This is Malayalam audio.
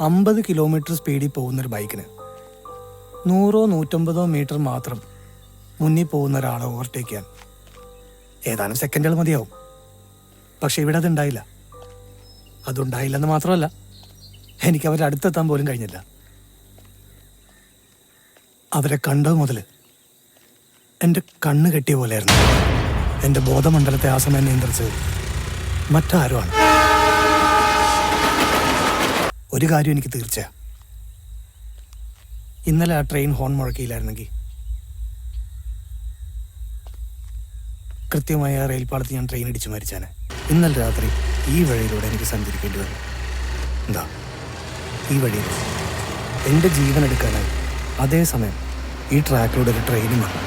50 കിലോമീറ്റർ സ്പീഡിൽ പോകുന്നൊരു ബൈക്കിന് 100-150 മീറ്റർ മാത്രം മുന്നിൽ പോകുന്ന ഒരാളെ ഓവർടേക്ക് ചെയ്യാൻ ഏതാനും സെക്കൻഡുകൾ മതിയാവും. പക്ഷെ ഇവിടെ അതുണ്ടായില്ല. അതുണ്ടായില്ലെന്ന് മാത്രമല്ല, എനിക്ക് അവരെ അടുത്തെത്താൻ പോലും കഴിഞ്ഞില്ല. അവരെ കണ്ടത് മുതൽ എൻ്റെ കണ്ണ് കെട്ടിയ പോലെയായിരുന്നു. എൻ്റെ ബോധമണ്ഡലത്തെ ആ സമയം നിയന്ത്രിച്ചത് മറ്റാരുമാണ്. ഒരു കാര്യം എനിക്ക് തീർച്ചയാണ്, ഇന്നലെ ആ ട്രെയിൻ ഹോൺ മുഴക്കിയില്ലായിരുന്നെങ്കിൽ കൃത്യമായ റെയിൽപാളത്തിൽ ഞാൻ ട്രെയിൻ ഇടിച്ചു മരിച്ചാണ്. ഇന്നലെ രാത്രി ഈ വഴിയിലൂടെ എനിക്ക് സഞ്ചരിക്കേണ്ടി വന്നു. എന്താ ഈ വഴിയിൽ എൻ്റെ ജീവൻ എടുക്കാനായി അതേസമയം ഈ ട്രാക്കിലൂടെ ഒരു ട്രെയിനും വന്നു.